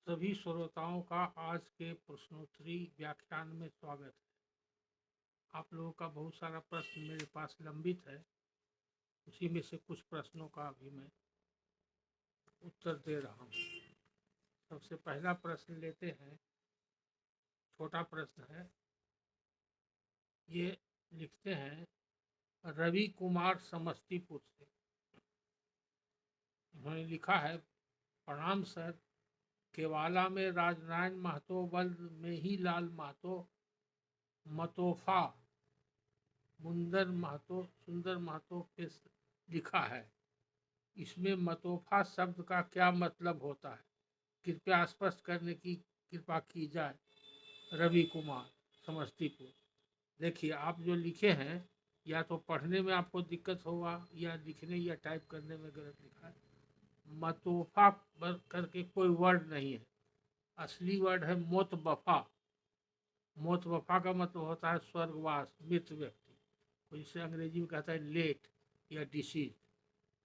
सभी श्रोताओं का आज के प्रश्नोत्तरी व्याख्यान में स्वागत है। आप लोगों का बहुत सारा प्रश्न मेरे पास लंबित है, उसी में से कुछ प्रश्नों का भी मैं उत्तर दे रहा हूँ। सबसे पहला प्रश्न लेते हैं, छोटा प्रश्न है। ये लिखते हैं रवि कुमार समस्तीपुर से। उन्होंने लिखा है, प्रणाम सर, केवाला में राजनारायण महतो, बल्द में ही लाल महतो, मतोफा मुंदर महतो, सुंदर महतो के लिखा है। इसमें मतोफा शब्द का क्या मतलब होता है? कृपया स्पष्ट करने की कृपा की जाए। रवि कुमार समस्तीपुर। देखिए, आप जो लिखे हैं या तो पढ़ने में आपको दिक्कत होगा या लिखने या टाइप करने में गलत लिखा है। मतोफा करके कोई वर्ड नहीं है, असली वर्ड है मोतबफा। मोतबफा का मतलब होता है स्वर्गवास, मृत व्यक्ति। तो इसे अंग्रेजी में कहता है लेट या डिसीज।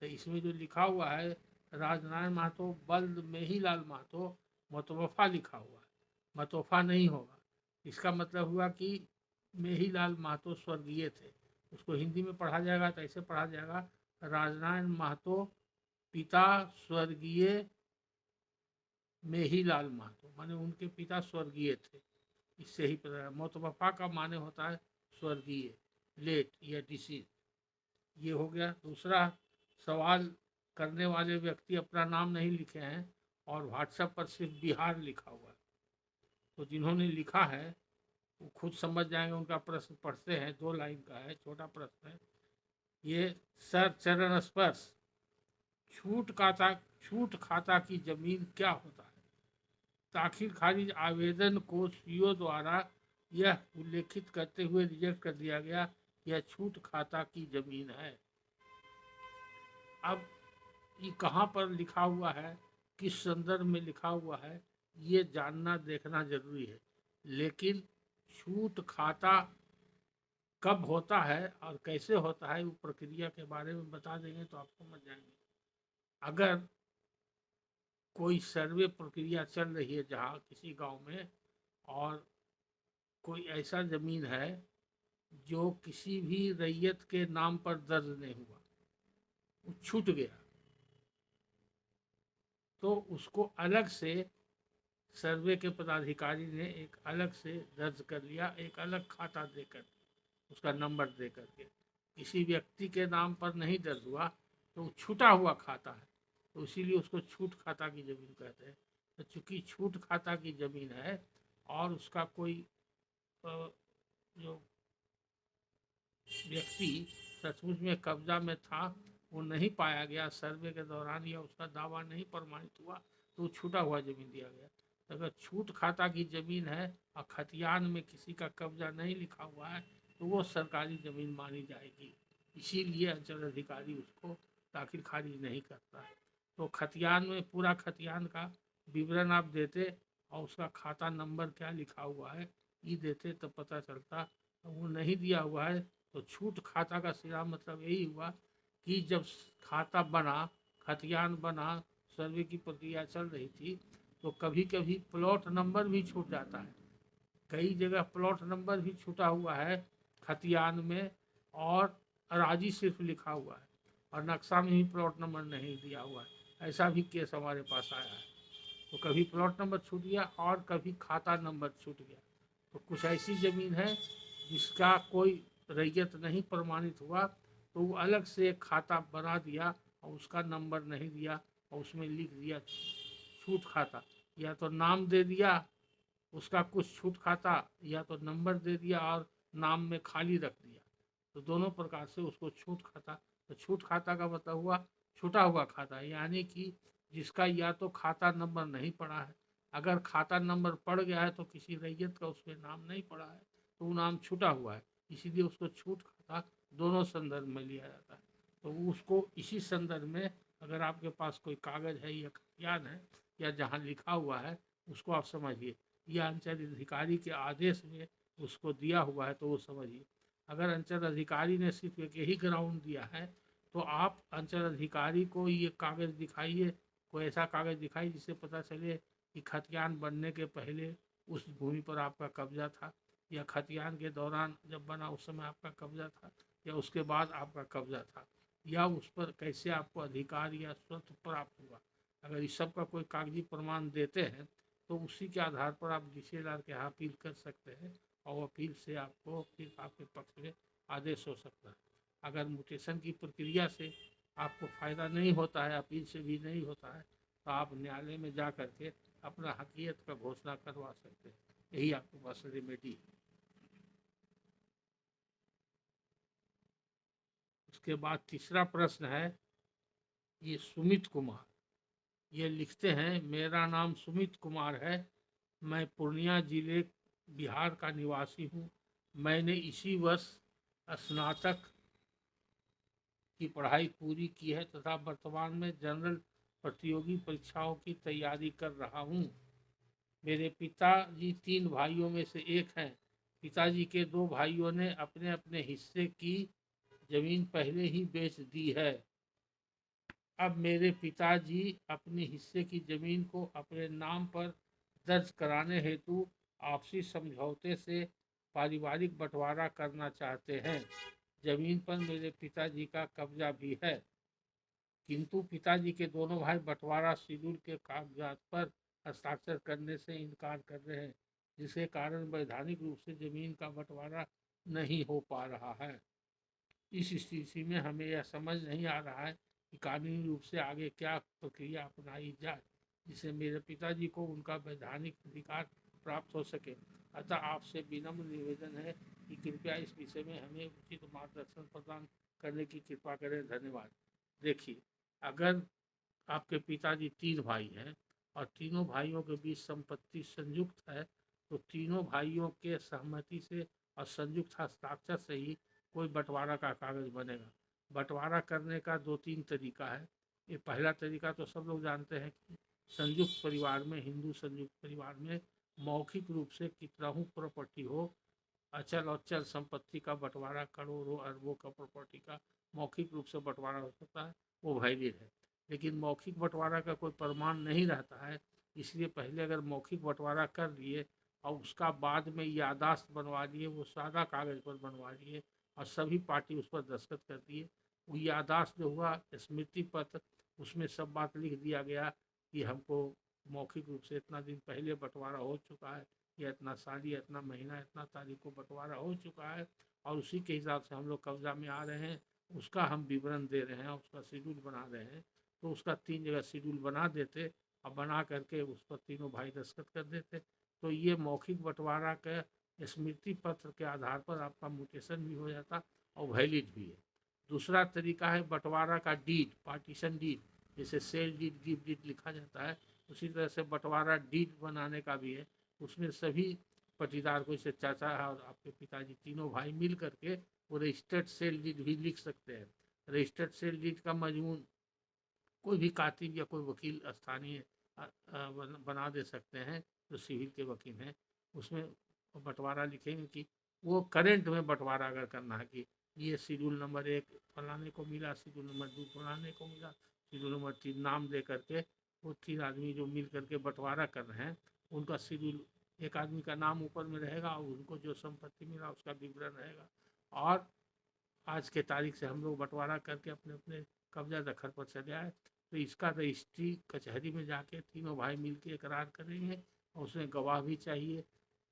तो इसमें जो लिखा हुआ है राजनारायण महतो, बल्द में ही लाल महतो, मतोफा लिखा हुआ है, मतोफा नहीं होगा। इसका मतलब हुआ कि मेहीलाल महतो स्वर्गीय थे। उसको हिंदी में पढ़ा जाएगा तो ऐसे पढ़ा जाएगा, राजनारायण महतो पिता स्वर्गीय मेहीलाल महतो, माने उनके पिता स्वर्गीय थे। इससे ही पता है। मोतवफा का माने होता है स्वर्गीय, लेट या डिसीज। ये हो गया। दूसरा सवाल करने वाले व्यक्ति अपना नाम नहीं लिखे हैं और व्हाट्सएप पर सिर्फ बिहार लिखा हुआ है। तो जिन्होंने लिखा है वो खुद समझ जाएंगे। उनका प्रश्न पढ़ते हैं, 2 लाइन का है, छोटा प्रश्न है ये। सर, चरण स्पर्श छूट खाता की जमीन क्या होता है? ताखिर खारिज आवेदन को सीओ द्वारा यह उल्लेखित करते हुए रिजेक्ट कर दिया गया, यह छूट खाता की जमीन है। अब ये कहाँ पर लिखा हुआ है, किस संदर्भ में लिखा हुआ है, ये जानना देखना जरूरी है। लेकिन छूट खाता कब होता है और कैसे होता है, वो प्रक्रिया के बारे में बता देंगे तो आप समझ जाएंगे। अगर कोई सर्वे प्रक्रिया चल रही है जहाँ किसी गांव में, और कोई ऐसा जमीन है जो किसी भी रैयत के नाम पर दर्ज नहीं हुआ, वो छूट गया, तो उसको अलग से सर्वे के पदाधिकारी ने एक अलग से दर्ज कर लिया, एक अलग खाता देकर, उसका नंबर दे करके। किसी व्यक्ति के नाम पर नहीं दर्ज हुआ तो वो छूटा हुआ खाता है, तो इसीलिए उसको छूट खाता की जमीन कहते हैं। तो चूंकि छूट खाता की जमीन है और उसका कोई जो व्यक्ति सचमुच में कब्जा में था वो नहीं पाया गया सर्वे के दौरान, या उसका दावा नहीं प्रमाणित हुआ, तो छूटा हुआ जमीन दिया गया। तो अगर छूट खाता की जमीन है और खतियान में किसी का कब्जा नहीं लिखा हुआ है तो वो सरकारी जमीन मानी जाएगी। इसीलिए अंचल अधिकारी उसको दाखिल खारिज नहीं करता है। तो खतियान में पूरा खतियान का विवरण आप देते और उसका खाता नंबर क्या लिखा हुआ है ये देते, तब पता चलता। वो नहीं दिया हुआ है तो छूट खाता का सीधा मतलब यही हुआ कि जब खाता बना, खतियान बना, सर्वे की प्रक्रिया चल रही थी, तो कभी कभी प्लॉट नंबर भी छूट जाता है। कई जगह प्लॉट नंबर भी छूटा हुआ है खतियान में, और अराजी सिर्फ लिखा हुआ है और नक्शा में भी प्लॉट नंबर नहीं दिया हुआ है। ऐसा भी केस हमारे पास आया है। तो कभी प्लॉट नंबर छूट गया और कभी खाता नंबर छूट गया। तो कुछ ऐसी ज़मीन है जिसका कोई रैयत नहीं प्रमाणित हुआ, तो वो अलग से एक खाता बना दिया और उसका नंबर नहीं दिया और उसमें लिख दिया छूट खाता। या तो नाम दे दिया उसका कुछ छूट खाता, या तो नंबर दे दिया और नाम में खाली रख दिया। तो दोनों प्रकार से उसको छूट खाता। तो छूट खाता का मतलब हुआ छूटा हुआ खाता, यानी कि जिसका या तो खाता नंबर नहीं पड़ा है, अगर खाता नंबर पड़ गया है तो किसी रैयत का उसमें नाम नहीं पड़ा है तो वो नाम छूटा हुआ है, इसीलिए उसको छूट खाता दोनों संदर्भ में लिया जाता है। तो उसको इसी संदर्भ में, अगर आपके पास कोई कागज़ है या खतियान है या जहाँ लिखा हुआ है, उसको आप समझिए, या अंचल अधिकारी के आदेश में उसको दिया हुआ है तो वो समझिए। अगर अंचल अधिकारी ने सिर्फ एक यही ग्राउंड दिया है तो आप अंचल अधिकारी को ये कागज़ दिखाइए, कोई ऐसा कागज़ दिखाइए जिससे पता चले कि खतियान बनने के पहले उस भूमि पर आपका कब्जा था, या खतियान के दौरान जब बना उस समय आपका कब्जा था, या उसके बाद आपका कब्जा था, या उस पर कैसे आपको अधिकार या स्वत्व प्राप्त हुआ। अगर इस सब का कोई कागजी प्रमाण देते हैं तो उसी के आधार पर आप डीसीएलआर के यहाँ अपील कर सकते हैं, और अपील से आपको फिर आपके पक्ष में आदेश हो सकता है। अगर म्यूटेशन की प्रक्रिया से आपको फ़ायदा नहीं होता है, अपील से भी नहीं होता है, तो आप न्यायालय में जा करके अपना हकीकत का घोषणा करवा सकते हैं। यही आपके पास रेमेडी है। उसके बाद तीसरा प्रश्न है, ये सुमित कुमार ये लिखते हैं, मेरा नाम सुमित कुमार है, मैं पूर्णिया जिले बिहार का निवासी हूँ। मैंने इसी वर्ष स्नातक की पढ़ाई पूरी की है तथा वर्तमान में जनरल प्रतियोगी परीक्षाओं की तैयारी कर रहा हूँ। मेरे पिताजी 3 भाइयों में से एक हैं। पिताजी के 2 भाइयों ने अपने अपने हिस्से की जमीन पहले ही बेच दी है। अब मेरे पिताजी अपने हिस्से की जमीन को अपने नाम पर दर्ज कराने हेतु आपसी समझौते से पारिवारिक बंटवारा करना चाहते हैं। जमीन पर मेरे पिताजी का कब्जा भी है, किंतु पिताजी के दोनों भाई बंटवारा शेड्यूल के कागजात पर हस्ताक्षर करने से इनकार कर रहे हैं, जिसके कारण वैधानिक रूप से जमीन का बंटवारा नहीं हो पा रहा है। इस स्थिति में हमें यह समझ नहीं आ रहा है कि कानूनी रूप से आगे क्या प्रक्रिया अपनाई जाए, जिससे मेरे पिताजी को उनका वैधानिक अधिकार प्राप्त हो सके। अतः आपसे विनम्र निवेदन है कि कृपया इस विषय में हमें उचित मार्गदर्शन प्रदान करने की कृपा करें। धन्यवाद। देखिए, अगर आपके पिताजी 3 भाई हैं और तीनों भाइयों के बीच संपत्ति संयुक्त है, तो तीनों भाइयों के सहमति से और संयुक्त हस्ताक्षर से ही कोई बंटवारा का कागज बनेगा। बंटवारा करने का 2-3 तरीका है। ये पहला तरीका तो सब लोग जानते हैं कि संयुक्त परिवार में, हिंदू संयुक्त परिवार में मौखिक रूप से कितनाहू प्रॉपर्टी हो, अचल और चल संपत्ति का बंटवारा, करोड़ों अरबों का प्रॉपर्टी का मौखिक रूप से बंटवारा हो सकता है, वो वैलिड है। लेकिन मौखिक बंटवारा का कोई प्रमाण नहीं रहता है, इसलिए पहले अगर मौखिक बंटवारा कर लिए और उसका बाद में यादाश्त बनवा लिए, वो सादा कागज पर बनवा लिए और सभी पार्टी उस पर दस्तखत कर दिए, वो यादाश्त जो हुआ स्मृति पत्र, उसमें सब बात लिख दिया गया कि हमको मौखिक रूप से इतना दिन पहले बंटवारा हो चुका है, या इतना साल या इतना महीना इतना तारीख को बंटवारा हो चुका है और उसी के हिसाब से हम लोग कब्जा में आ रहे हैं, उसका हम विवरण दे रहे हैं, उसका शेड्यूल बना रहे हैं। तो उसका 3 जगह शेड्यूल बना देते और बना करके उस पर तीनों भाई दस्तखत कर देते, तो ये मौखिक बंटवारा के स्मृति पत्र के आधार पर आपका म्यूटेशन भी हो जाता और वैलिड भी है। दूसरा तरीका है बंटवारा का डीड, पार्टीशन डीड, जैसे सेल डीड, गिफ्ट डीड लिखा जाता है, उसी तरह से बंटवारा डीड बनाने का भी है। उसमें सभी पटीदार को, जैसे चाचा और आपके पिताजी तीनों भाई मिल करके वो रजिस्टर्ड सेल डीड भी लिख सकते हैं। रजिस्टर्ड सेल डीड का मजमून कोई भी कातिब या कोई वकील स्थानीय बना दे सकते हैं, जो सिविल के वकील हैं। उसमें बंटवारा लिखेंगे कि वो करेंट में बंटवारा अगर करना है कि ये शेड्यूल नंबर 1 फलाने को मिला, शेड्यूल नंबर 2 फलाने को मिला, शेड्यूल नंबर 3 नाम दे करके वो 3 आदमी जो मिल करके बंटवारा कर रहे हैं, उनका शेड्यूल, एक आदमी का नाम ऊपर में रहेगा और उनको जो संपत्ति मिला उसका विवरण रहेगा। और आज के तारीख से हम लोग बंटवारा करके अपने अपने कब्जा दखल पर चले आए, तो इसका रजिस्ट्री कचहरी में जाके तीनों भाई मिलके इकरार करेंगे और उसमें गवाह भी चाहिए।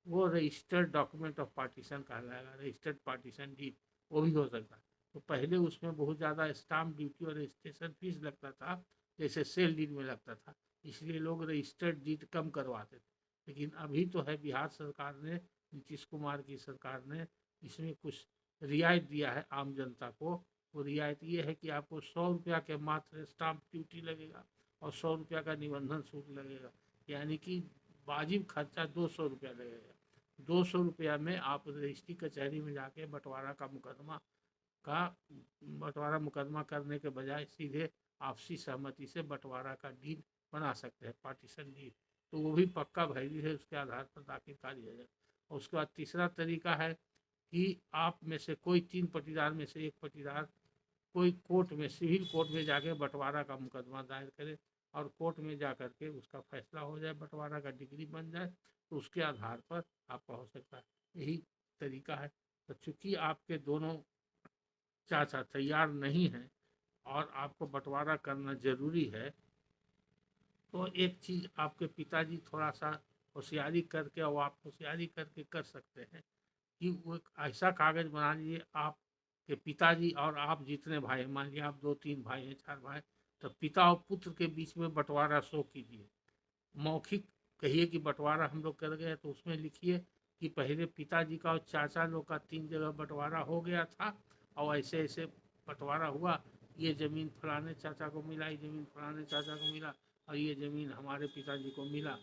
वो रजिस्टर्ड डॉक्यूमेंट ऑफ पार्टीशन कहलाएगा, रजिस्टर्ड पार्टीशन डीड, वो भी हो सकता है। तो पहले उसमें बहुत ज़्यादा स्टाम्प ड्यूटी और रजिस्ट्रेशन फीस लगता था, जैसे सेल डीड में लगता था, इसलिए लोग रजिस्टर्ड डीड कम करवाते थे। लेकिन अभी तो है, बिहार सरकार ने, नीतीश कुमार की सरकार ने इसमें कुछ रियायत दिया है आम जनता को। वो रियायत ये है कि आपको 100 रुपया के मात्र स्टाम्प ड्यूटी लगेगा और 100 रुपया का निबंधन शुल्क लगेगा, यानी कि वाजिब खर्चा 200 रुपया लगेगा। 200 रुपया में आप रजिस्ट्री कचहरी में जाके बंटवारा मुकदमा करने के बजाय सीधे आपसी सहमति से बंटवारा का डीड बना सकते हैं, पार्टीशन डीड। तो वो भी पक्का वैलिड है, उसके आधार पर दाखिल कार्य हो जाएगा। और उसके बाद तीसरा तरीका है कि आप में से कोई 3 पटीदार में से एक पटीदार कोई कोर्ट में, सिविल कोर्ट में जाके बंटवारा का मुकदमा दायर करे। और कोर्ट में जा कर के उसका फैसला हो जाए, बंटवारा का डिग्री बन जाए, तो उसके आधार पर आपका हो सकता है। यही तरीका है। तो चूंकि आपके दोनों चाचा तैयार नहीं हैं और आपको बंटवारा करना जरूरी है, तो एक चीज आपके पिताजी थोड़ा सा होशियारी करके, और आप होशियारी करके कर सकते हैं कि वो एक ऐसा कागज बना लीजिए, आपके पिताजी और आप जितने भाई, मान लिया आप 2-3 भाई हैं, 4 भाई, तो पिता और पुत्र के बीच में बंटवारा शो कीजिए। मौखिक कहिए कि बंटवारा हम लोग कर गए, तो उसमें लिखिए कि पहले पिताजी का और चाचा लोग का 3 जगह बंटवारा हो गया था, और ऐसे ऐसे बंटवारा हुआ, ये ज़मीन फलाने चाचा को मिला, ये ज़मीन फलाने चाचा को मिला, और ये ज़मीन हमारे पिताजी को मिला,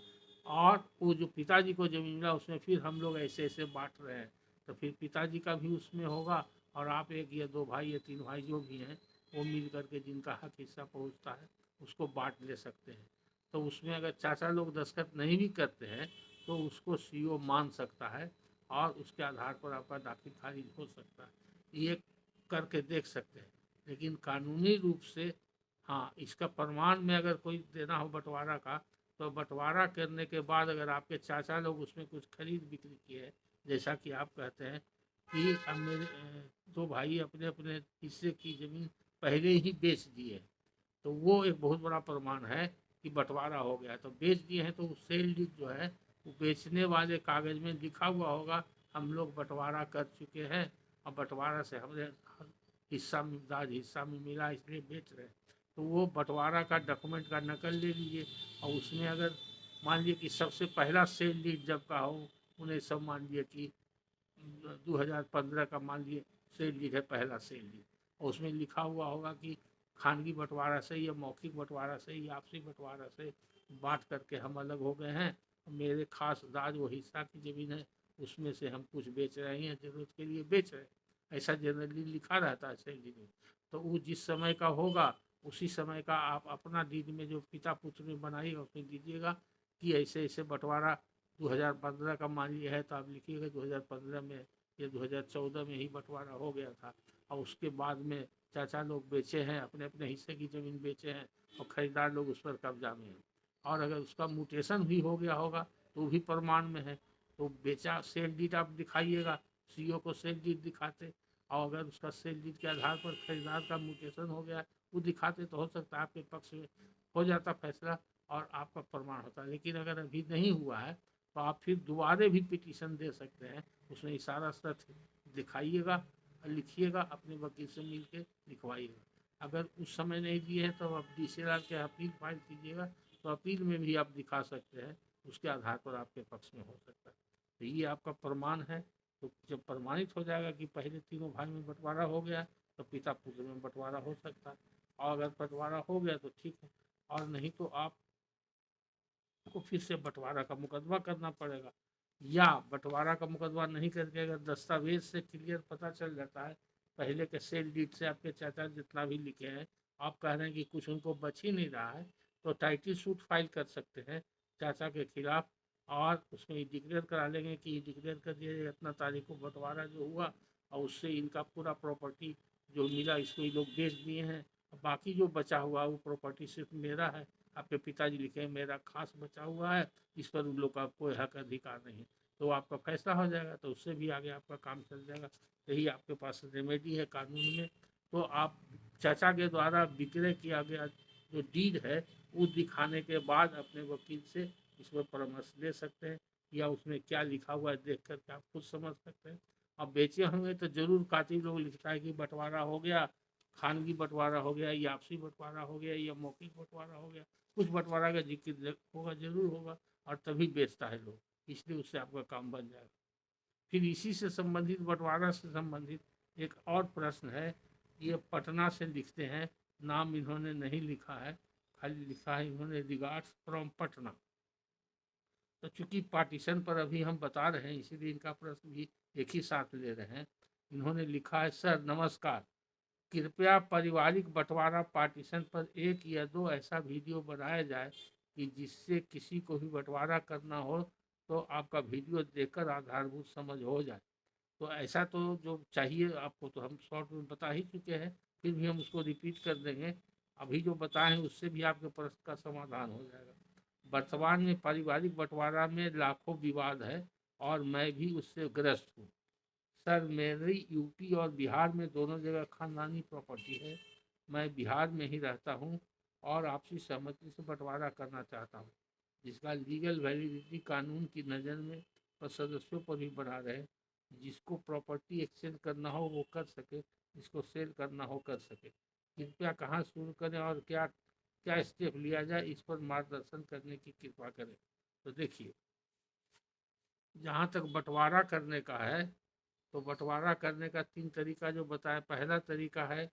और वो जो पिताजी को ज़मीन मिला उसमें फिर हम लोग ऐसे ऐसे बांट रहे हैं, तो फिर पिताजी का भी उसमें होगा, और आप एक या 2 भाई या 3 भाई जो भी हैं, वो मिल करके जिनका हक हिस्सा पहुँचता है उसको बांट ले सकते हैं। तो उसमें अगर चाचा लोग दस्तखत नहीं भी करते हैं तो उसको सीओ मान सकता है, और उसके आधार पर आपका दाखिल खारिज हो सकता है। ये करके देख सकते हैं। लेकिन कानूनी रूप से हाँ, इसका प्रमाण में अगर कोई देना हो बंटवारा का, तो बंटवारा करने के बाद अगर आपके चाचा लोग उसमें कुछ खरीद बिक्री किए हैं, जैसा कि आप कहते हैं कि अब मेरे 2 भाई अपने अपने हिस्से की ज़मीन पहले ही बेच दिए, तो वो एक बहुत बड़ा प्रमाण है कि बंटवारा हो गया। तो बेच दिए हैं तो सेल डीड जो है वो बेचने वाले कागज में लिखा हुआ होगा हम लोग बंटवारा कर चुके हैं, और बंटवारा से हमें हिस्सा दाज हिस्सा में मिला इसलिए बेच रहे हैं। तो वो बंटवारा का डॉक्यूमेंट का नकल ले लीजिए, और उसमें अगर मान लीजिए कि सबसे पहला सेल डीड जब का हो, उन्हें सब मान लीजिए कि 2015 का मान लिए सेल डीड है, पहला सेल डीड, और उसमें लिखा हुआ होगा कि खानगी बंटवारा से या मौखिक बंटवारा से या आपसी बंटवारा से बांट करके हम अलग हो गए हैं, मेरे खास दाज वो हिस्सा की ज़मीन है, उसमें से हम कुछ बेच रहे हैं, ज़रूरत के लिए बेच रहे हैं, ऐसा जनरली लिखा रहता है सेल डीड में। तो वो जिस समय का होगा उसी समय का आप अपना डीड में जो पिता पुत्र में बनाइएगा उसमें दीजिएगा कि ऐसे ऐसे बंटवारा 2015 का मान लिया है, तो आप लिखिएगा 2015 में या 2014 में ही बंटवारा हो गया था, और उसके बाद में चाचा लोग बेचे हैं, अपने अपने हिस्से की ज़मीन बेचे हैं, और खरीदार लोग उस पर कब्जा में हैं। और अगर उसका म्यूटेशन भी हो गया होगा तो भी प्रमाण में है, तो बेचा सेल डीड आप दिखाइएगा, सीओ को सेल डीड दिखाते, और अगर उसका सेल डीड के आधार पर खरीदार का म्यूटेशन हो गया वो दिखाते, तो हो सकता है आपके पक्ष में हो जाता फैसला और आपका प्रमाण होता। लेकिन अगर अभी नहीं हुआ है तो आप फिर दोबारा भी पिटीशन दे सकते हैं, उसमें इशारा तथ्य दिखाइएगा, लिखिएगा, अपने वकील से मिल के लिखवाइएगा। अगर उस समय नहीं दिए हैं तो आप DCLR के अपील फाइल कीजिएगा, तो अपील में भी आप दिखा सकते हैं, उसके आधार पर आपके पक्ष में हो सकता है। तो ये आपका प्रमाण है। तो जब प्रमाणित हो जाएगा कि पहले तीनों भाई में बंटवारा हो गया, तो पिता पुत्र में बंटवारा हो सकता है, और अगर बंटवारा हो गया तो ठीक है, और नहीं तो आपको फिर से बंटवारा का मुकदमा करना पड़ेगा। या बंटवारा का मुकदमा नहीं करके अगर दस्तावेज से क्लियर पता चल जाता है, पहले के सेल डीड से आपके चाचा जितना भी लिखे हैं, आप कह रहे हैं कि कुछ उनको बच ही नहीं रहा है, तो टाइटल सूट फाइल कर सकते हैं चाचा के खिलाफ, और उसमें डिक्लेयर करा लेंगे कि डिक्लेयर कर दिया इतना तारीख को बंटवारा जो हुआ, और उससे इनका पूरा प्रॉपर्टी जो मिला इसको ये लोग बेच दिए हैं, बाकी जो बचा हुआ वो प्रॉपर्टी सिर्फ मेरा है, आपके पिताजी लिखे मेरा खास बचा हुआ है, इस पर उन लोग का कोई हक अधिकार नहीं है। तो आपका फैसला हो जाएगा, तो उससे भी आगे आपका काम चल जाएगा। यही आपके पास रेमेडी है कानून में। तो आप चाचा के द्वारा विक्रय किया गया जो डीड है वो दिखाने के बाद अपने वकील से इस पर परामर्श ले सकते हैं, या उसमें क्या लिखा हुआ है देख करके आप खुद समझ सकते हैं। अब बेचे होंगे तो जरूर कातिल लोग लिखता है कि बंटवारा हो गया, खानगी बंटवारा हो गया, या आपसी बंटवारा हो गया, या मौखिक बंटवारा हो गया, कुछ बंटवारा का जिक्र होगा, जरूर होगा, और तभी बेचता है लोग, इसलिए उससे आपका काम बन जाएगा। फिर इसी से संबंधित, बंटवारा से संबंधित एक और प्रश्न है। ये पटना से लिखते हैं, नाम इन्होंने नहीं लिखा है, खाली लिखा है इन्होंने रिगार्ड्स फ्रॉम पटना। तो चूंकि पार्टीशन पर अभी हम बता रहे हैं इसीलिए इनका प्रश्न भी एक ही साथ ले रहे हैं। इन्होंने लिखा है, सर नमस्कार, कृपया पारिवारिक बंटवारा पार्टीशन पर 1 या 2 ऐसा वीडियो बनाया जाए कि जिससे किसी को भी बंटवारा करना हो तो आपका वीडियो देखकर आधारभूत समझ हो जाए। तो ऐसा तो जो चाहिए आपको तो हम शॉर्ट में बता ही चुके हैं, फिर भी हम उसको रिपीट कर देंगे अभी जो बताएं उससे भी आपके प्रश्न का समाधान हो जाएगा। वर्तमान में पारिवारिक बंटवारा में लाखों विवाद है और मैं भी उससे ग्रस्त हूँ। सर, मेरी यूपी और बिहार में दोनों जगह खानदानी प्रॉपर्टी है। मैं बिहार में ही रहता हूँ और आपसी सहमति से बंटवारा करना चाहता हूँ, जिसका लीगल वैलिडिटी कानून की नज़र में और सदस्यों पर भी बना रहे। जिसको प्रॉपर्टी एक्सचेंज करना हो वो कर सके, जिसको सेल करना हो कर सके। कृपया कहाँ शुरू करें और क्या क्या स्टेप लिया जाए, इस पर मार्गदर्शन करने की कृपा करें। तो देखिए, जहाँ तक बंटवारा करने का है तो बंटवारा करने का 3 तरीका जो बताया। पहला तरीका है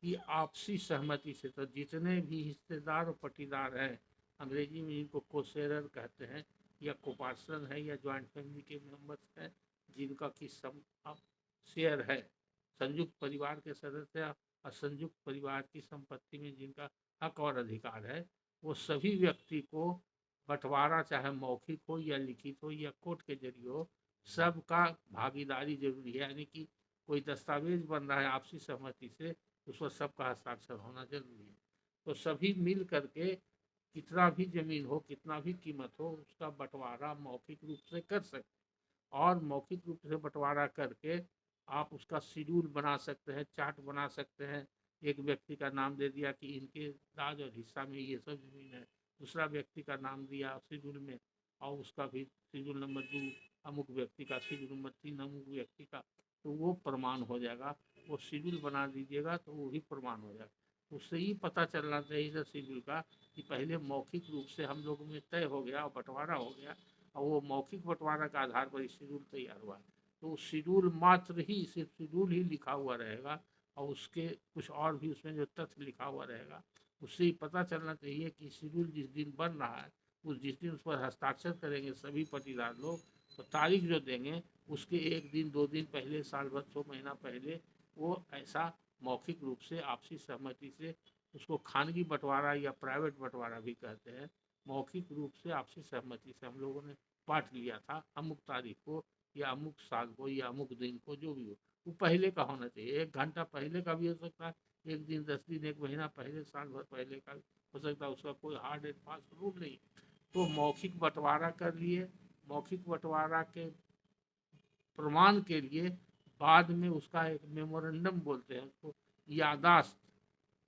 कि आपसी सहमति से, तो जितने भी हिस्सेदार और पट्टीदार हैं, अंग्रेजी में जिनको कोशेरर कहते हैं, या कोपार्सन है, या ज्वाइंट फैमिली के मेंबर्स हैं जिनका कि शेयर है, संयुक्त परिवार के सदस्य और संयुक्त परिवार की संपत्ति में जिनका हक और अधिकार है, वो सभी व्यक्ति को बंटवारा चाहे मौखिक हो या लिखित हो या कोर्ट के जरिए हो, सबका भागीदारी जरूरी है। यानी कि कोई दस्तावेज बन रहा है आपसी सहमति से, उस पर सबका हस्ताक्षर होना जरूरी है। तो सभी मिल करके कितना भी जमीन हो, कितना भी कीमत हो, उसका बंटवारा मौखिक रूप से कर सकते, और मौखिक रूप से बंटवारा करके आप उसका शेड्यूल बना सकते हैं, चार्ट बना सकते हैं। एक व्यक्ति का नाम दे दिया कि इनके दाज और हिस्सा में ये सब जमीन है, दूसरा व्यक्ति का नाम दिया शेड्यूल में, और उसका भी शेड्यूल नंबर 2 अमुक व्यक्ति का, शेड्यूल नंबर 3 अमुक व्यक्ति का, तो वो प्रमाण हो जाएगा। वो शेड्यूल बना दीजिएगा तो वो भी प्रमाण हो जाएगा। उससे ही पता चलना चाहिए शेड्यूल का कि पहले मौखिक रूप से हम लोगों में तय हो गया और बंटवारा हो गया, और वो मौखिक बंटवारा के आधार पर शेड्यूल तैयार हुआ। तो शेड्यूल मात्र ही, सिर्फ शेड्यूल ही लिखा हुआ रहेगा, और उसके कुछ और भी उसमें जो तथ्य लिखा हुआ रहेगा, उससे ही पता चलना चाहिए कि शेड्यूल जिस दिन बन रहा है, उस जिस दिन उस पर हस्ताक्षर करेंगे सभी पट्टीदार लोग, तो तारीख जो देंगे उसके 1 दिन 2 दिन पहले, साल भर 6 महीना पहले वो ऐसा मौखिक रूप से आपसी सहमति से, उसको खानगी बंटवारा या प्राइवेट बंटवारा भी कहते हैं, मौखिक रूप से आपसी सहमति से हम लोगों ने बांट लिया था अमुक तारीख को या अमुक साल को या अमुक दिन को, जो भी हो वो पहले का होना चाहिए। 1 घंटा पहले का भी हो सकता है, 1 दिन 10 दिन 1 महीना पहले, साल भर पहले का हो सकता है। उसका कोई हार्ड एंड फास्ट रूल नहीं। तो मौखिक बंटवारा कर लिए। मौखिक बंटवारा के प्रमाण के लिए बाद में उसका एक मेमोरेंडम बोलते हैं उसको, यादाश्त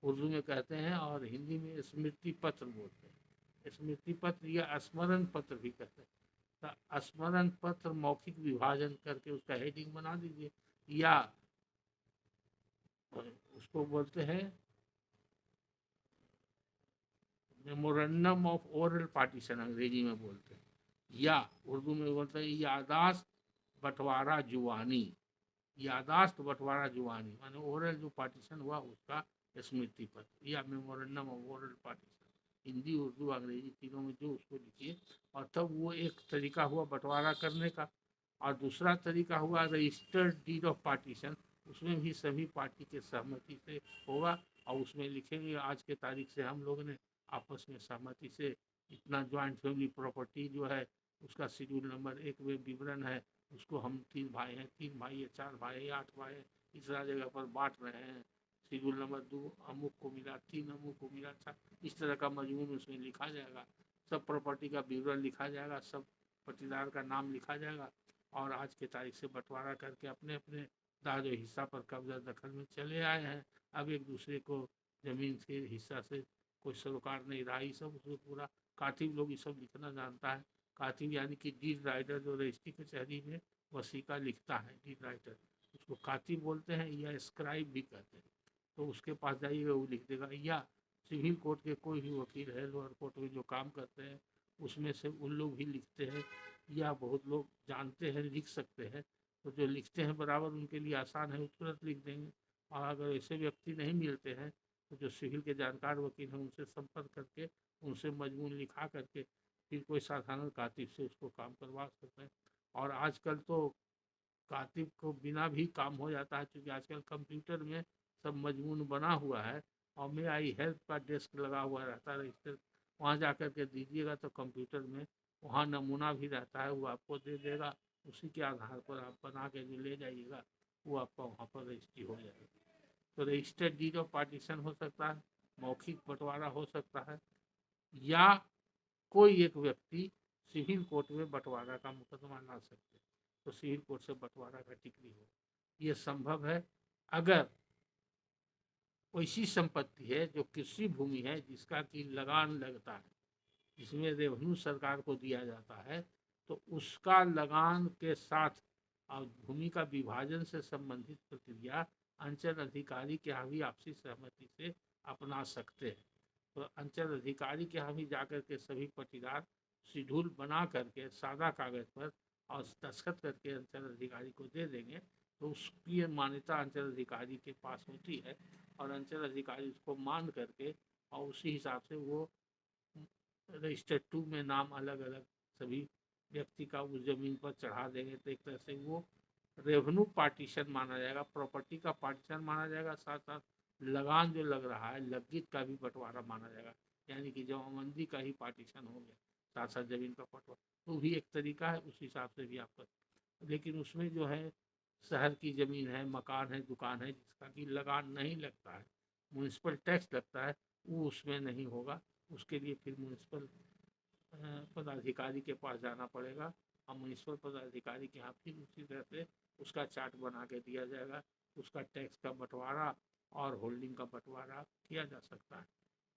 उर्दू में कहते हैं, और हिंदी में स्मृति पत्र बोलते हैं। स्मृति पत्र या स्मरण पत्र भी कहते हैं। तो स्मरण पत्र मौखिक विभाजन करके उसका हेडिंग बना दीजिए, या उसको बोलते हैं मेमोरेंडम ऑफ ओरल पार्टीशन, अंग्रेजी में बोलते हैं, या उर्दू में बोलते हैं यादाश्त बंटवारा जुबानी। यादाश्त बंटवारा जुबानी माने ओरल जो पार्टीशन हुआ उसका स्मृति पत्र या memorandum of oral partition, Hindi Urdu अंग्रेजी तीनों में जो उसको लिखिए। और तब वो एक तरीका हुआ बंटवारा करने का। और दूसरा तरीका हुआ रजिस्टर्ड डीड ऑफ पार्टीशन, उसमें भी सभी पार्टी के सहमति से होगा, और उसमें लिखेंगे आज के तारीख से हम लोगों ने आपस में सहमति से इतना ज्वाइंट फैमिली प्रॉपर्टी जो है उसका शेड्यूल नंबर 1 में विवरण है, उसको हम 3 भाई हैं, 3 भाई है, 4 भाई है, 8 भाई है, इस तरह जगह पर बांट रहे हैं। शेड्यूल नंबर 2 अमुक को मिला, 3 अमुक को मिला, 4, इस तरह का मजमून उसमें लिखा जाएगा। सब प्रॉपर्टी का विवरण लिखा जाएगा, सब पट्टीदार का नाम लिखा जाएगा, और आज के तारीख से बंटवारा करके अपने अपने दाज हिस्सा पर कब्जा दखल में चले आए हैं। अब एक दूसरे को जमीन से, हिस्सा से कोई सरोकार नहीं रहा। ये सब उसमें पूरा कातिब लोग ये सब लिखना जानता है। कातिब यानी कि डीड राइटर, जो रजिस्ट्री कचहरी में वसीका लिखता है, डीड राइटर, उसको कातिब बोलते हैं या स्क्राइब भी कहते हैं। तो उसके पास जाइएगा, वो लिख देगा। या सिविल कोर्ट के कोई भी वकील है, लोअर कोर्ट में जो काम करते हैं, उसमें से उन लोग भी लिखते हैं, या बहुत लोग जानते हैं, लिख सकते हैं। तो जो लिखते हैं बराबर उनके लिए आसान है, वो तुरंत लिख देंगे। और अगर ऐसे व्यक्ति नहीं मिलते हैं तो जो सिविल के जानकार वकील हैं उनसे संपर्क करके उनसे मजमून लिखा करके फिर कोई साधारण कातिब से उसको काम करवा सकते हैं। और आजकल तो कातिब को बिना भी काम हो जाता है, क्योंकि आजकल कंप्यूटर में सब मजमून बना हुआ है, और मे आई हेल्प का डेस्क लगा हुआ रहता है रजिस्टर, वहाँ जा कर के दीजिएगा तो कंप्यूटर में वहाँ नमूना भी रहता है, वो आपको दे देगा। उसी के आधार पर आप बना के जो ले जाइएगा वो आपका वहाँ पर रजिस्ट्री हो जाएगा। तो रजिस्टर्ड डीड ऑफ पार्टीशन हो सकता है, मौखिक बंटवारा हो सकता है, या कोई एक व्यक्ति सिविल कोर्ट में बंटवारा का मुकदमा ला सकते, तो सिविल कोर्ट से बंटवारा का डिक्री हो। ये संभव है अगर ऐसी संपत्ति है जो कृषि भूमि है, जिसका कि लगान लगता है, जिसमें रेवेन्यू सरकार को दिया जाता है, तो उसका लगान के साथ और भूमि का विभाजन से संबंधित प्रक्रिया अंचल अधिकारी के यहाँ भी आपसी सहमति से अपना सकते हैं। तो अंचल अधिकारी के यहाँ भी जाकर के सभी पटीदार शेड्यूल बना करके सादा कागज पर और दस्तखत करके अंचल अधिकारी को दे देंगे, तो उसकी मान्यता अंचल अधिकारी के पास होती है और अंचल अधिकारी उसको मान करके और उसी हिसाब से वो रजिस्टर 2 में नाम अलग अलग सभी व्यक्ति का उस जमीन पर चढ़ा देंगे। तो एक तरह से वो रेवेन्यू पार्टीशन माना जाएगा, प्रॉपर्टी का पार्टीशन माना जाएगा, साथ साथ लगान जो लग रहा है लग्गित का भी बंटवारा माना जाएगा, यानी कि जमाबंदी का ही पार्टीशन हो गया, साथ साथ जमीन का बंटवारा। तो भी एक तरीका है, उस हिसाब से भी आपका, लेकिन उसमें जो है शहर की ज़मीन है, मकान है, दुकान है, जिसका कि लगान नहीं लगता है, म्यूनसिपल टैक्स लगता है, वो उसमें नहीं होगा। उसके लिए फिर म्यूनसिपल पदाधिकारी के पास जाना पड़ेगा और म्यूनसिपल पदाधिकारी के यहाँ फिर उसी तरह से उसका चार्ट बना के दिया जाएगा, उसका टैक्स का बंटवारा और होल्डिंग का बंटवारा किया जा सकता है।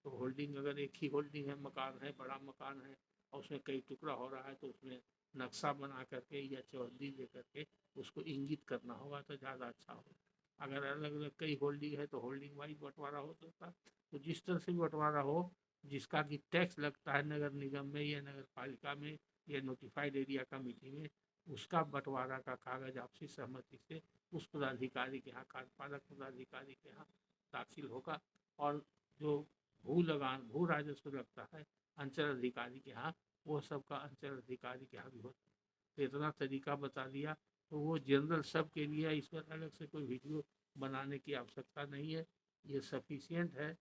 तो होल्डिंग अगर एक ही होल्डिंग है, मकान है, बड़ा मकान है और उसमें कई टुकड़ा हो रहा है, तो उसमें नक्शा बना करके या चौहद्दी दे करके उसको इंगित करना होगा तो ज़्यादा अच्छा होगा। अगर अलग अलग कई होल्डिंग है तो होल्डिंग वाइज बंटवारा हो सकता है। तो जिस तरह से बंटवारा हो, जिसका कि टैक्स लगता है नगर निगम में या नगर पालिका में या नोटिफाइड एरिया कमेटी में, उसका बंटवारा का कागज आपसी सहमति से उस पदाधिकारी के यहाँ, कार्यपालक पदाधिकारी के यहाँ दाखिल होगा। और जो भू राजस्व लगता है अंचल अधिकारी के यहाँ, वो सब का अंचल अधिकारी के यहाँ भी होता है। तो इतना तरीका बता दिया, तो वो जनरल सब के लिए, इस पर अलग से कोई वीडियो बनाने की आवश्यकता नहीं है, ये सफिशियंट है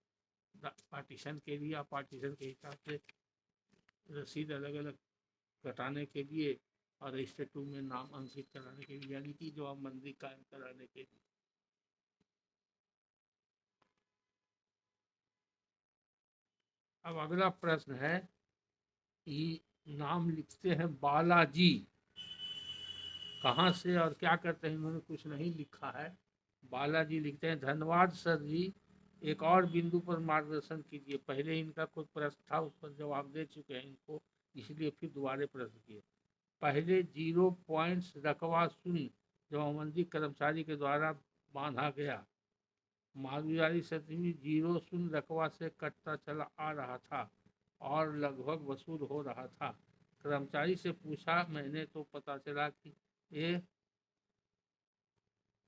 पार्टीशन के लिए। पार्टीशन के हिसाब से रसीद अलग अलग कटाने के लिए और रजिस्टर 2 में नाम अंकित कराने के लिए, यानी कि जवाबबंदी कायम कराने के लिए। अब अगला प्रश्न है कि नाम लिखते हैं बालाजी, कहाँ से और क्या करते हैं, इन्होंने कुछ नहीं लिखा है। बालाजी लिखते हैं, धन्यवाद सर जी, एक और बिंदु पर मार्गदर्शन कीजिए। पहले इनका कोई प्रश्न था, उस पर जवाब दे चुके हैं इनको, इसलिए फिर दोबारा प्रश्न किए। पहले 0 पॉइंट्स रकवा शून्य जमाबंदी कर्मचारी के द्वारा बांधा गया, मालगुजारी सतमी 0 शून्य रकवा से कटता चला आ रहा था और लगभग वसूल हो रहा था। कर्मचारी से पूछा मैंने तो पता चला कि ये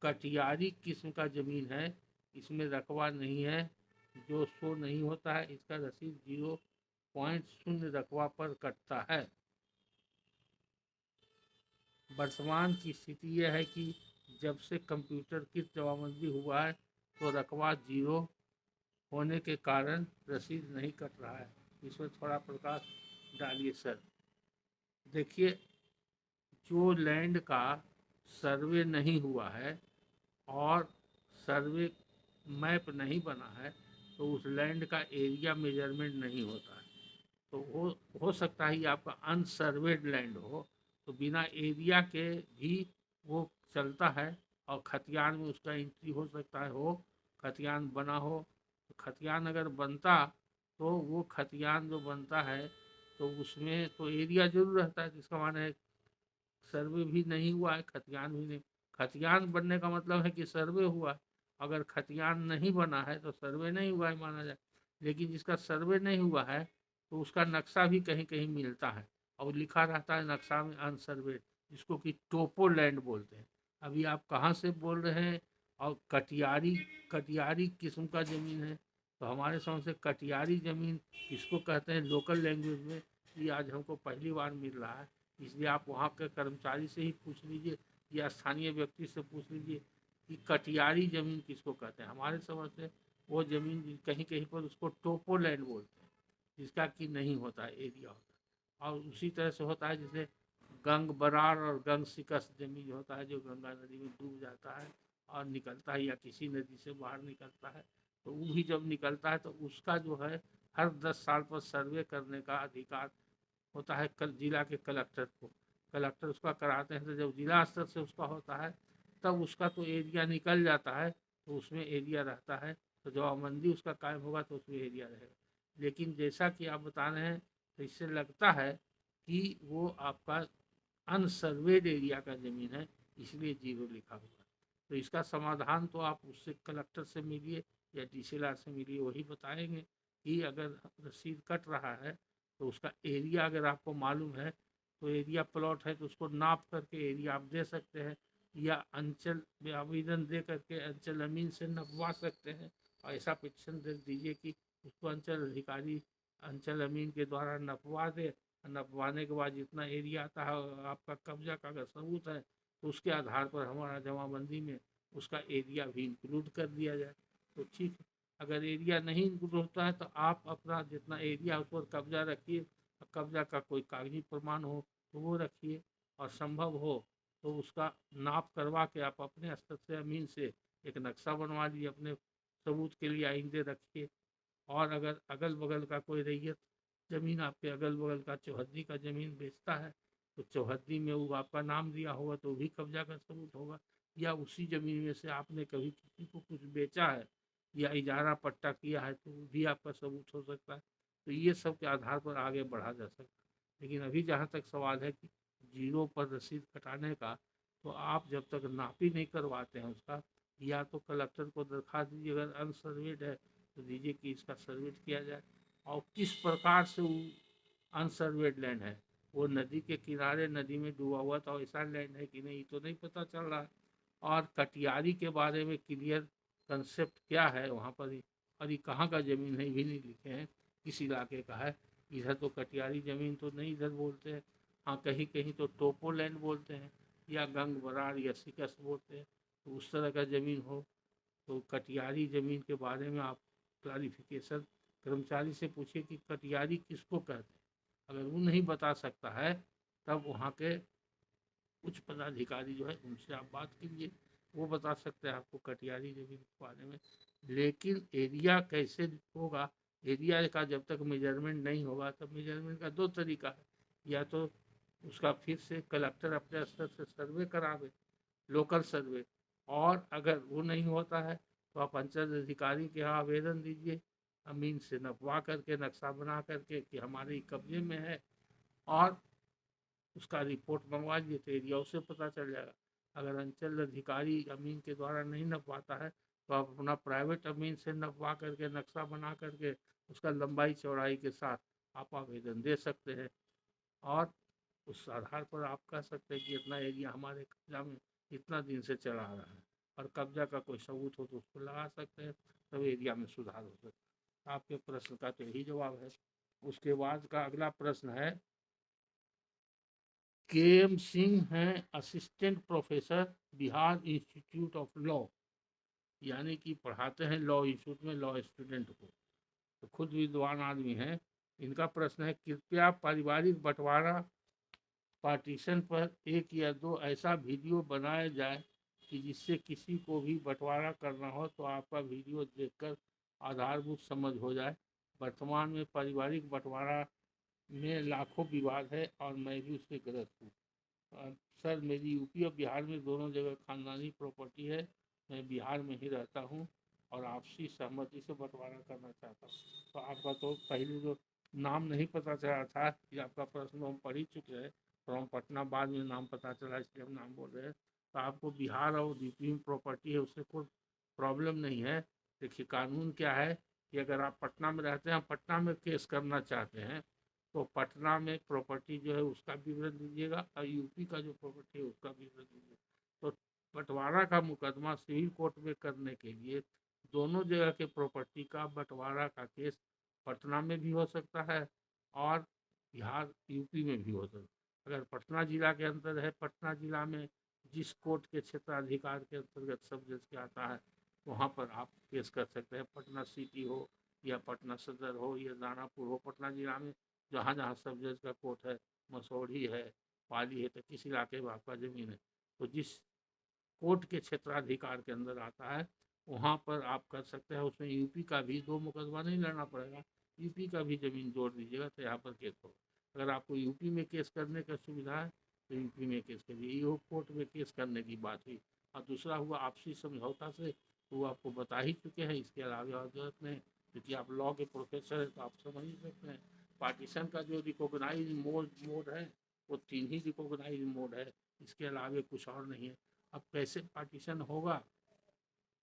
कटियारी किस्म का जमीन है, इसमें रकबा नहीं है, जो शो नहीं होता है, इसका रसीद 0.0 रकबा पर कटता है। वर्तमान की स्थिति यह है कि जब से कंप्यूटर की जमाबंदी हुआ है तो रकबा 0 होने के कारण रसीद नहीं कट रहा है। इसमें थोड़ा प्रकाश डालिए सर। देखिए, जो लैंड का सर्वे नहीं हुआ है और सर्वे मैप नहीं बना है, तो उस लैंड का एरिया मेजरमेंट नहीं होता है। तो हो सकता है आपका अनसर्वेड लैंड हो, तो बिना एरिया के भी वो चलता है और खतियान में उसका एंट्री हो सकता है, हो खतियान बना हो। तो खतियान अगर बनता, तो वो खतियान जो बनता है तो उसमें तो एरिया जरूर रहता है, जिसका माना है सर्वे भी नहीं हुआ है, खतियान भी नहीं। खतियान बनने का मतलब है कि सर्वे हुआ, अगर खतियान नहीं बना है तो सर्वे नहीं हुआ है माना जाए। लेकिन जिसका सर्वे नहीं हुआ है तो उसका नक्शा भी कहीं कहीं मिलता है और लिखा रहता है नक्शा में अनसर्वेड, जिसको कि टोपो लैंड बोलते हैं। अभी आप कहाँ से बोल रहे हैं और कटियारी, कटियारी किस्म का ज़मीन है, तो हमारे समझ से कटियारी ज़मीन इसको कहते हैं लोकल लैंग्वेज में, ये आज हमको पहली बार मिल रहा है। इसलिए आप वहाँ के कर्मचारी से ही पूछ लीजिए या स्थानीय व्यक्ति से पूछ लीजिए कि कटियारी ज़मीन किसको कहते हैं। हमारे समझ से वो ज़मीन कहीं कहीं पर उसको टोपो लैंड बोलते हैं, जिसका कि नहीं होता है, एरिया होता है। और उसी तरह से होता है जैसे गंग बरार और गंग शिकस्त जमीन होता है, जो गंगा नदी में डूब जाता है और निकलता है या किसी नदी से बाहर निकलता है, तो वो भी जब निकलता है तो उसका जो है हर 10 साल पर सर्वे करने का अधिकार होता है कल जिला के कलेक्टर को। कलेक्टर उसका कराते हैं, तो जब जिला स्तर से उसका होता है तब उसका तो एरिया निकल जाता है, तो उसमें एरिया रहता है, तो जवाबबंदी उसका कायम होगा तो उसमें एरिया रहेगा। लेकिन जैसा कि आप बता रहे हैं, तो इससे लगता है कि वो आपका अनसर्वेड एरिया का ज़मीन है, इसलिए जीरो लिखा हुआ है। तो इसका समाधान तो आप उससे कलेक्टर से मिलिए या डीसीएलआर से मिलिए, वही बताएंगे कि अगर रसीद कट रहा है तो उसका एरिया अगर आपको मालूम है तो एरिया प्लॉट है तो उसको नाप करके एरिया आप दे सकते हैं, या अंचल में आवेदन दे करके अंचल अमीन से नपवा सकते हैं। और ऐसा पिटिशन दे दीजिए कि उसको अंचल अधिकारी अंचल अमीन के द्वारा नपवा दे। नपवाने के बाद जितना एरिया आता है आपका कब्जा का अगर सबूत है तो उसके आधार पर हमारा जमाबंदी में उसका एरिया भी इंक्लूड कर दिया जाए तो ठीक है। अगर एरिया नहीं इंक्लूड होता है तो आप अपना जितना एरिया उस पर कब्जा रखिए, कब्जा का कोई कागजी प्रमाण हो तो वो रखिए, और संभव हो तो उसका नाप करवा के आप अपने स्तर से अमीन से एक नक्शा बनवा लीजिए, अपने सबूत के लिए आइंदे रखिए। और अगर अगल बगल का कोई रैयत ज़मीन आपके अगल बगल का चौहद्दी का ज़मीन बेचता है तो चौहद्दी में वो आपका नाम दिया होगा तो भी कब्जा का सबूत होगा, या उसी ज़मीन में से आपने कभी किसी को कुछ बेचा है या इजारा पट्टा किया है तो वो भी आपका सबूत हो सकता है। तो ये सब के आधार पर आगे बढ़ा जा सकता है। लेकिन अभी जहाँ तक सवाल है कि जीरो पर रसीद कटाने का, तो आप जब तक नापी नहीं करवाते हैं उसका, या तो कलेक्टर को दरखास्त दीजिए अगर अनसर्वेड है तो दीजिए कि इसका सर्वे किया जाए, और किस प्रकार से वो अनसर्वेड लैंड है, वो नदी के किनारे नदी में डूबा हुआ था ऐसा लैंड है कि नहीं तो नहीं पता चल रहा है। और कटियारी के बारे में क्लियर कंसेप्ट क्या है वहाँ पर ही, और ये कहाँ का ज़मीन है भी नहीं लिखे हैं, किस इलाके का है। इधर तो कटियारी ज़मीन तो नहीं इधर बोलते हैं, हाँ कहीं कहीं तो टोपो लैंड बोलते हैं, या गंग बराड़ या सिकस बोलते हैं। तो उस तरह का ज़मीन हो तो कटियारी ज़मीन के बारे में आप क्लारिफिकेशन कर्मचारी से पूछिए कि कटियारी किसको कहते हैं। अगर वो नहीं बता सकता है तब वहाँ के उच्च पदाधिकारी जो है उनसे आप बात कीजिए, वो बता सकते हैं आपको कटियारी ज़मीन के बारे में। लेकिन एरिया कैसे होगा, एरिया का जब तक मेजरमेंट नहीं होगा तब मेजरमेंट का दो तरीका है, या तो उसका फिर से कलेक्टर अपने स्तर से सर्वे करावे, लोकल सर्वे, और अगर वो नहीं होता है तो आप अंचल अधिकारी के यहाँ आवेदन दीजिए, अमीन से नपवा करके नक्शा बना करके कि हमारे कब्जे में है, और उसका रिपोर्ट मंगवा दीजिए तो एरिया उससे पता चल जाएगा। अगर अंचल अधिकारी अमीन के द्वारा नहीं नपवाता है तो आप अपना प्राइवेट अमीन से नपवा करके नक्शा बना करके उसका लंबाई चौड़ाई के साथ आप आवेदन दे सकते हैं, और उस आधार पर आप कह सकते हैं कि इतना एरिया हमारे कब्जा में इतना दिन से चला आ रहा है, और कब्जा का कोई सबूत हो तो उसको लगा सकते हैं, तब एरिया में सुधार हो सकता है। आपके प्रश्न का तो यही जवाब है। उसके बाद का अगला प्रश्न है, के एम सिंह हैं assistant professor Bihar institute of law, यानी कि पढ़ाते हैं लॉ इंस्टीट्यूट में लॉ स्टूडेंट को, तो खुद विद्वान आदमी हैं। इनका प्रश्न है, कृपया पारिवारिक बंटवारा पार्टीशन पर एक या दो ऐसा वीडियो बनाया जाए कि जिससे किसी को भी बंटवारा करना हो तो आपका वीडियो देखकर आधारभूत समझ हो जाए। वर्तमान में पारिवारिक बंटवारा में लाखों विवाद है और मैं भी उससे ग्रस्त हूँ। सर मेरी यूपी और बिहार में दोनों जगह खानदानी प्रॉपर्टी है, मैं बिहार में ही रहता हूँ और आपसी सहमति से बंटवारा करना चाहता हूँ। तो आपका तो पहले जो नाम नहीं पता चला था कि आपका प्रश्न हम पढ़ ही चुके हैं, तो हम पटना बाद में नाम पता चला इसलिए हम नाम बोल रहे हैं। तो आपको बिहार और यूपी में प्रॉपर्टी है उससे कोई प्रॉब्लम नहीं है। देखिए कानून क्या है कि अगर आप पटना में रहते हैं, पटना में केस करना चाहते हैं तो पटना में प्रॉपर्टी जो है उसका विवरण दीजिएगा, और यूपी का जो प्रॉपर्टी है उसका विवरण दीजिएगा। तो बंटवारा का मुकदमा सिविल कोर्ट में करने के लिए दोनों जगह के प्रॉपर्टी का बंटवारा का केस पटना में भी हो सकता है और बिहार यूपी में भी हो सकता है। अगर पटना जिला के अंदर है, पटना जिला में जिस कोर्ट के क्षेत्राधिकार के अंतर्गत सब जज के आता है वहाँ पर आप केस कर सकते हैं। पटना सिटी हो या पटना सदर हो या दानापुर हो, पटना जिला में जहाँ जहाँ सब जज का कोर्ट है, मसौढ़ी है, पाली है, तो किस इलाके में आपका ज़मीन है तो जिस कोर्ट के क्षेत्राधिकार के अंदर आता है वहाँ पर आप कर सकते हैं। उसमें यूपी का भी 2 मुकदमा नहीं लड़ना पड़ेगा, यूपी का भी ज़मीन जोड़ दीजिएगा तो यहाँ पर केस होगा। अगर आपको यूपी में केस करने का सुविधा है तो यूपी में केस करिए। ये कोर्ट में केस करने की बात हुई। और दूसरा हुआ आपसी समझौता से, वो आपको बता ही चुके हैं, इसके अलावा और जरूरत नहीं, क्योंकि आप लॉ के प्रोफेसर हैं तो आप समझ ही सकते हैं। पार्टीशन का जो रिकॉग्नाइज मोड है वो 3 ही रिकॉग्नाइज मोड है, इसके अलावा कुछ और नहीं है। अब कैसे पार्टीशन होगा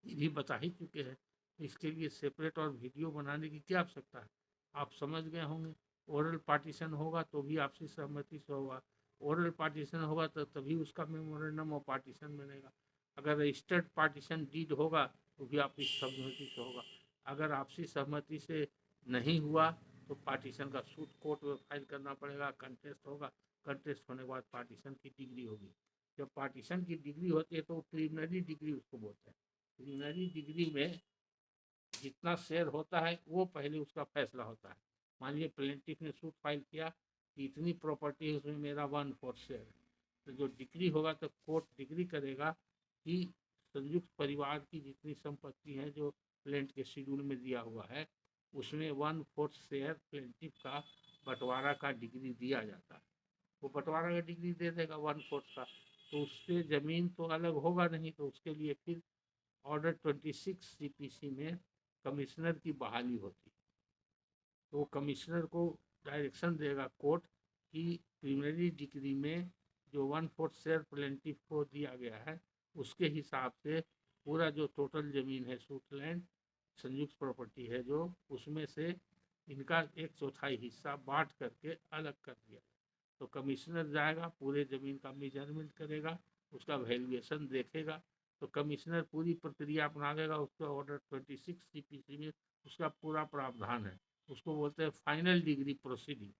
ये भी बता ही चुके हैं। इसके लिए सेपरेट और वीडियो बनाने की क्या आवश्यकता है, आप समझ गए होंगे। ओरल पार्टीशन होगा तो भी आपसी सहमति से होगा, ओरल पार्टीशन होगा तो तभी उसका मेमोरेंडम ऑफ पार्टीशन बनेगा। अगर रजिस्टर्ड पार्टीशन डीड होगा तो भी आपसी सहमति से होगा। अगर आपसी सहमति से नहीं हुआ तो पार्टीशन का सूट कोर्ट में फाइल करना पड़ेगा, कंटेस्ट होगा, कंटेस्ट होने के बाद पार्टीशन की डिग्री होगी। जब पार्टीशन की डिग्री होती है तो प्रिलिमिनरी डिग्री उसको बोलते हैं। प्रिलिमिनरी डिग्री में जितना शेयर होता है वो पहले उसका फैसला होता है। मान लीजिए प्लेंटिफ ने सूट फाइल किया कि इतनी प्रॉपर्टी है, उसमें मेरा 1/4 शेयर है, तो जो डिग्री होगा तो कोर्ट डिग्री करेगा कि संयुक्त परिवार की जितनी संपत्ति है जो प्लेंट के शेड्यूल में दिया हुआ है उसमें 1/4 शेयर प्लेंटिफ का बंटवारा का डिग्री दिया जाता है। वो बंटवारा का डिग्री दे देगा 1/4 का, तो उससे ज़मीन तो अलग होगा नहीं, तो उसके लिए फिर ऑर्डर 26 सीपीसी में कमिश्नर की बहाली होती है। तो कमिश्नर को डायरेक्शन देगा कोर्ट कि प्रिलिमिनरी डिग्री में जो 1/4 शेयर प्लेंटिफ को दिया गया है उसके हिसाब से पूरा जो टोटल ज़मीन है सूटलैंड संयुक्त प्रॉपर्टी है जो, उसमें से इनका 1/4 हिस्सा बांट करके अलग कर दिया। तो कमिश्नर जाएगा, पूरे ज़मीन का मेजरमेंट करेगा, उसका वैल्यूएशन देखेगा, तो कमिश्नर पूरी प्रक्रिया अपना देगा। उसका ऑर्डर 26 सीपीसी में उसका पूरा प्रावधान है, उसको बोलते हैं फाइनल डिग्री प्रोसीडिंग।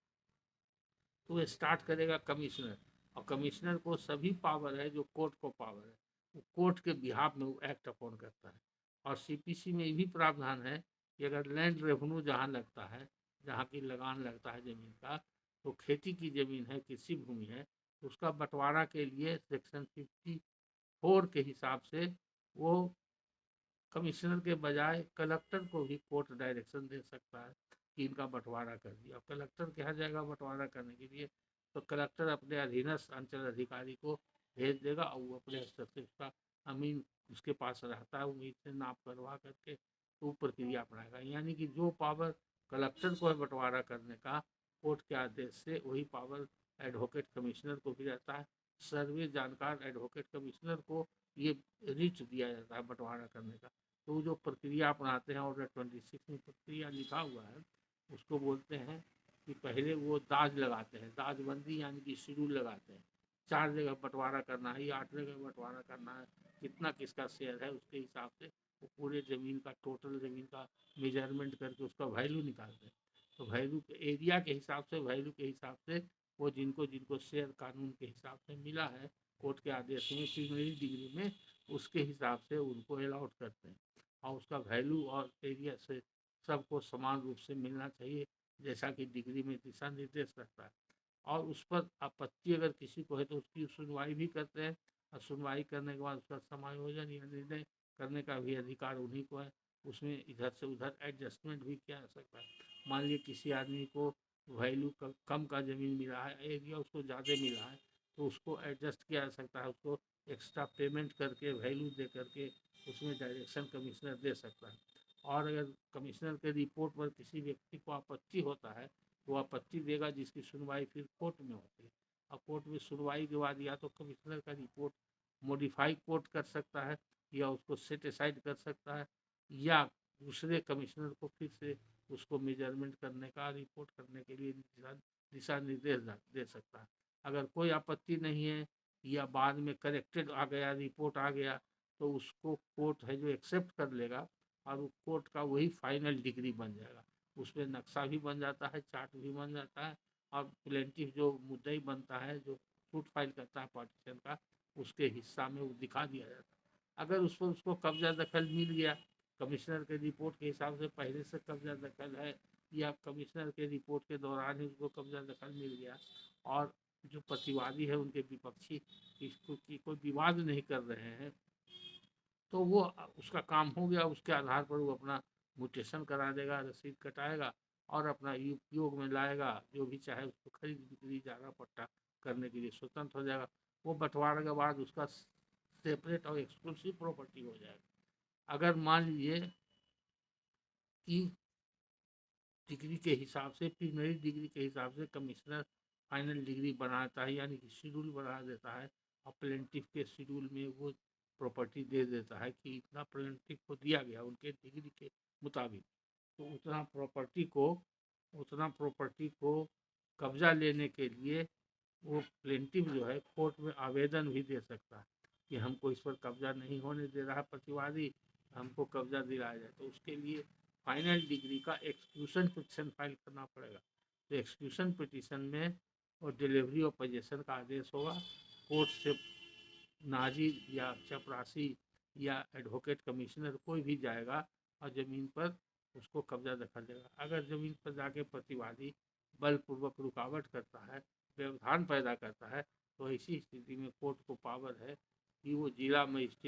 तो वो स्टार्ट करेगा कमिश्नर, और कमिश्नर को सभी पावर है जो कोर्ट को पावर है, वो कोर्ट के बिहाफ में वो एक्ट अपॉन करता है। और सीपीसी में ये भी प्रावधान है कि अगर लैंड रेवेन्यू जहाँ लगता है, जहाँ की लगान लगता है ज़मीन का, तो खेती की ज़मीन है, कृषि भूमि है, तो उसका बंटवारा के लिए सेक्शन 54 के हिसाब से वो कमिश्नर के बजाय कलेक्टर को भी कोर्ट डायरेक्शन दे सकता है कि इनका बंटवारा कर दिया। अब कलेक्टर कहा जाएगा बंटवारा करने के लिए, तो कलेक्टर अपने अधीनस्थ अंचल अधिकारी को भेज देगा और वो अपने स्तर से उसका अमीन उसके पास रहता है, उम्मीद से नाप करवा करके तो प्रक्रिया अपनाएगा। यानी कि जो पावर कलेक्टर को है बंटवारा करने का कोर्ट के आदेश से, वही पावर एडवोकेट कमिश्नर को भी रहता है। सर्वे जानकार एडवोकेट कमिश्नर को ये रिट दिया जाता है बंटवारा करने का। तो जो प्रक्रिया अपनाते हैं ऑर्डर 26 में प्रक्रिया लिखा हुआ है, उसको बोलते हैं कि पहले वो दाज लगाते हैं, दाजबंदी यानी कि शेड्यूल लगाते हैं। 4 जगह बंटवारा करना है या 8 जगह बंटवारा करना है, कितना किसका शेयर है उसके हिसाब से वो पूरे ज़मीन का टोटल ज़मीन का मेजरमेंट करके उसका वैल्यू निकालते हैं। तो वैल्यू के एरिया के हिसाब से, वैल्यू के हिसाब से वो जिनको जिनको शेयर कानून के हिसाब से मिला है कोर्ट के आदेश में प्रीलिमिनरी डिग्री में, उसके हिसाब से उनको अलॉट करते हैं। और उसका वैल्यू और एरिया से सबको समान रूप से मिलना चाहिए, जैसा कि डिग्री में दिशा निर्देश रहता है। और उस पर आपत्ति अगर किसी को है तो उसकी सुनवाई भी करते हैं, और सुनवाई करने के बाद उसका समायोजन या निर्णय करने का भी अधिकार उन्हीं को है। उसमें इधर से उधर एडजस्टमेंट भी किया जा सकता है। मान लीजिए किसी आदमी को वैल्यू कम का ज़मीन मिला है, एरिया उसको ज़्यादा मिला है, तो उसको एडजस्ट किया जा सकता है, उसको एक्स्ट्रा पेमेंट करके वैल्यू दे करके उसमें डायरेक्शन कमिश्नर दे सकता है। और अगर कमिश्नर के रिपोर्ट पर किसी व्यक्ति को आपत्ति होता है तो आपत्ति देगा, जिसकी सुनवाई फिर कोर्ट में होती है। और कोर्ट में सुनवाई के बाद या तो कमिश्नर का रिपोर्ट मॉडिफाई कोर्ट कर सकता है या उसको सेट असाइड कर सकता है, या दूसरे कमिश्नर को फिर से उसको मेजरमेंट करने का रिपोर्ट करने के लिए दिशा निर्देश दे सकता है। अगर कोई आपत्ति नहीं है या बाद में करेक्टेड आ गया, रिपोर्ट आ गया, तो उसको कोर्ट है जो एक्सेप्ट कर लेगा और वो कोर्ट का वही फाइनल डिग्री बन जाएगा। उसमें नक्शा भी बन जाता है, चार्ट भी बन जाता है, और प्लेंटिफ जो मुद्दई बनता है, जो सूट फाइल करता है पार्टीशन का, उसके हिस्सा में वो दिखा दिया जाता है। अगर उस पर उसको कब्जा दखल मिल गया, कमिश्नर के रिपोर्ट के हिसाब से पहले से कब्जा दखल है, या कमिश्नर के रिपोर्ट के दौरान ही उसको कब्जा दखल मिल गया, और जो प्रतिवादी है उनके विपक्षी इसको की कोई विवाद नहीं कर रहे हैं, तो वो उसका काम हो गया, उसके आधार पर वो अपना म्यूटेशन करा देगा, रसीद कटाएगा और अपना उपयोग में लाएगा, जो भी चाहे उसको खरीद बिक्री जागा पट्टा करने के लिए स्वतंत्र हो जाएगा। वो बंटवारे के बाद उसका सेपरेट और एक्सक्लूसिव प्रॉपर्टी हो जाएगा। अगर मान लीजिए कि डिग्री के हिसाब से, प्रीलिमिनरी डिग्री के हिसाब से कमिश्नर फाइनल डिग्री बनाता है, यानी कि शेड्यूल बना देता है और प्लेंटिफ के शेड्यूल में वो प्रॉपर्टी दे देता है कि इतना प्लेंटिफ को दिया गया उनके डिग्री के मुताबिक, तो उतना प्रॉपर्टी को कब्जा लेने के लिए वो प्लेंटिफ जो है कोर्ट में आवेदन भी दे सकता है कि हमको इस पर कब्जा नहीं होने दे रहा प्रतिवादी, हमको कब्जा दिलाया जाए। तो उसके लिए फाइनल डिग्री का एक्सक्लूशन पिटिशन फाइल करना पड़ेगा। तो एक्सक्लूशन पिटिशन में और डिलीवरी ऑफ पोजेशन का आदेश होगा, कोर्ट से नाजिर या चपरासी या एडवोकेट कमिश्नर कोई भी जाएगा और ज़मीन पर उसको कब्जा दखल देगा। अगर ज़मीन पर जाके प्रतिवादी बलपूर्वक रुकावट करता है, व्यवधान पैदा करता है, तो ऐसी स्थिति में कोर्ट को पावर है कि वो जिला मजिस्ट्रेट